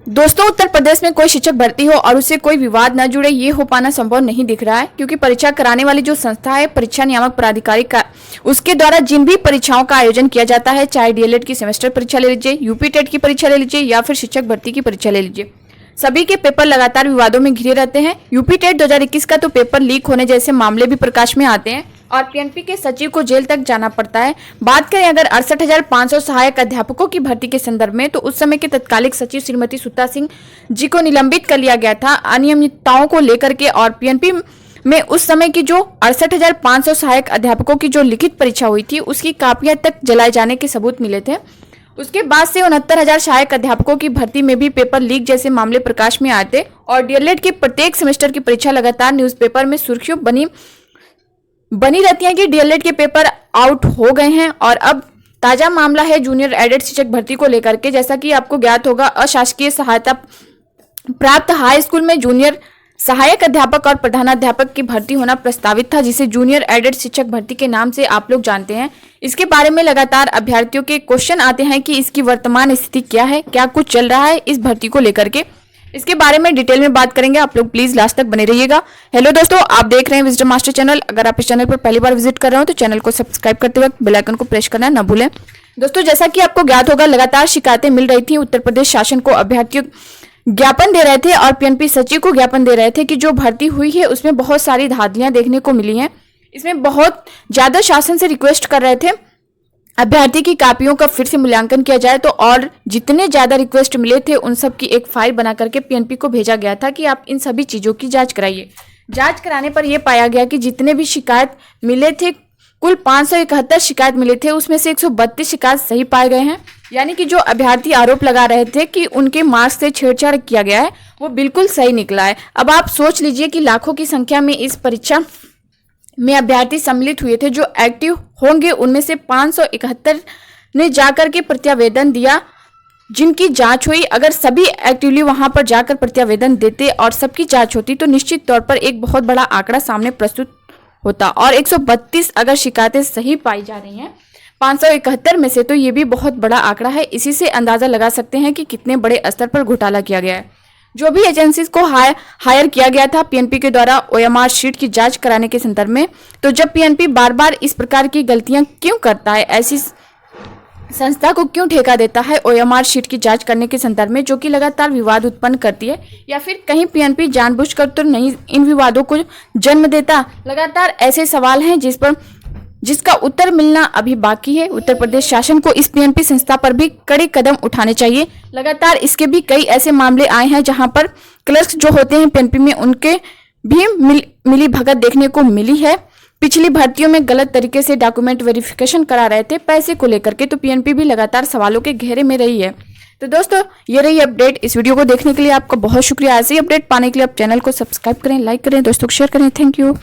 दोस्तों, उत्तर प्रदेश में कोई शिक्षक भर्ती हो और उससे कोई विवाद न जुड़े, ये हो पाना संभव नहीं दिख रहा है, क्योंकि परीक्षा कराने वाली जो संस्था है परीक्षा नियामक प्राधिकारी का, उसके द्वारा जिन भी परीक्षाओं का आयोजन किया जाता है, चाहे डीएलएड की सेमेस्टर परीक्षा ले लीजिए, यूपी टेट की परीक्षा ले लीजिए या फिर शिक्षक भर्ती की परीक्षा ले लीजिए, सभी के पेपर लगातार विवादों में घिरे रहते हैं। यूपी टेट 2021 का तो पेपर लीक होने जैसे मामले भी प्रकाश में आते हैं और पीएनपी के सचिव को जेल तक जाना पड़ता है। बात करें अगर 68,500 सहायक अध्यापकों की भर्ती के संदर्भ में, तो उस समय के तत्कालिक सचिव श्रीमती सुता सिंह जी को निलंबित कर लिया गया था अनियमितताओं को लेकर के। और पीएनपी में उस समय की जो 68,500 सहायक अध्यापकों की जो लिखित परीक्षा हुई थी, उसकी कापियां तक जलाए जाने के सबूत मिले थे। उसके बाद से 69,000 सहायक अध्यापकों की भर्ती में भी पेपर लीक जैसे मामले प्रकाश में आए थे और डीएलएड के प्रत्येक सेमेस्टर की परीक्षा लगातार न्यूज़पेपर में सुर्खियों बनी रहती है कि डीएलएड के पेपर आउट हो गए हैं। और अब ताजा मामला है जूनियर एडेड शिक्षक भर्ती को लेकर के। जैसा कि आपको ज्ञात होगा, अशासकीय सहायता प्राप्त हाई स्कूल में जूनियर सहायक अध्यापक और प्रधानाध्यापक की भर्ती होना प्रस्तावित था, जिसे जूनियर एडेड शिक्षक भर्ती के नाम से आप लोग जानते हैं। इसके बारे में लगातार अभ्यर्थियों के क्वेश्चन आते हैं कि इसकी वर्तमान स्थिति क्या है, क्या कुछ चल रहा है इस भर्ती को लेकर के। इसके बारे में डिटेल में बात करेंगे, आप लोग प्लीज लास्ट तक बने रहिएगा। हेलो दोस्तों, आप देख रहे हैं विजडम मास्टर चैनल। अगर आप इस चैनल पर पहली बार विजिट कर रहे हो तो चैनल को सब्सक्राइब करते वक्त बेल आइकन को प्रेस करना न भूलें। दोस्तों, जैसा कि आपको ज्ञात होगा, लगातार शिकायतें मिल रही थी उत्तर प्रदेश शासन को। अभ्यर्थियों ज्ञापन दे रहे थे और पीएनपी सचिव को ज्ञापन दे रहे थे कि जो भर्ती हुई है उसमें बहुत सारी धांधलियां देखने को मिली हैं। इसमें बहुत ज्यादा शासन से रिक्वेस्ट कर रहे थे अभ्यर्थी की कापियों का फिर से मूल्यांकन किया जाए, तो और जितने ज्यादा रिक्वेस्ट मिले थे उन सब की एक फाइल बना करके पीएनपी को भेजा गया था कि आप इन सभी चीजों की जांच कराइए। जांच कराने पर यह पाया गया कि जितने भी शिकायत मिले थे, कुल 571 शिकायत मिले थे, उसमें से 132 शिकायत सही पाए गए हैं। यानी कि जो अभ्यर्थी आरोप लगा रहे थे कि उनके मार्क्स से छेड़छाड़ किया गया है, वो बिल्कुल सही निकला है। अब आप सोच लीजिए कि लाखों की संख्या में इस परीक्षा में अभ्यर्थी सम्मिलित हुए थे। जो एक्टिव होंगे उनमें से 571 ने जाकर के प्रत्यावेदन दिया, जिनकी जांच हुई। अगर सभी एक्टिवली वहां पर जाकर प्रत्यावेदन देते और सबकी जांच होती तो निश्चित तौर पर एक बहुत बड़ा आंकड़ा सामने प्रस्तुत होता। और 132 अगर शिकायतें सही पाई जा रही हैं 571 में से, तो ये भी बहुत बड़ा आंकड़ा है। इसी से अंदाजा लगा सकते हैं कि कितने बड़े स्तर पर घोटाला किया गया है। जो भी एजेंसीज को हायर किया गया था पीएनपी के द्वारा ओएमआर शीट की जांच कराने के संदर्भ में, तो जब पीएनपी बार बार इस प्रकार की गलतियां क्यों करता है, ऐसी संस्था को क्यों ठेका देता है ओएमआर शीट की जांच करने के संदर्भ में, जो कि लगातार विवाद उत्पन्न करती है, या फिर कहीं पीएनपी जानबूझकर तो नहीं इन विवादों को जन्म देता। लगातार ऐसे सवाल हैं जिसका उत्तर मिलना अभी बाकी है। उत्तर प्रदेश शासन को इस पीएनपी संस्था पर भी कड़े कदम उठाने चाहिए। लगातार इसके भी कई ऐसे मामले आए हैं जहां पर क्लर्क्स जो होते हैं पीएनपी में, उनके भी मिली भगत देखने को मिली है। पिछली भर्तियों में गलत तरीके से डॉक्यूमेंट वेरिफिकेशन करा रहे थे पैसे को लेकर के, तो पीएनपी भी लगातार सवालों के घेरे में रही है। तो दोस्तों, ये रही अपडेट। इस वीडियो को देखने के लिए आपका बहुत शुक्रिया। ऐसे ही अपडेट पाने के लिए आप चैनल को सब्सक्राइब करें, लाइक करें, दोस्तों को शेयर करें। Thank you.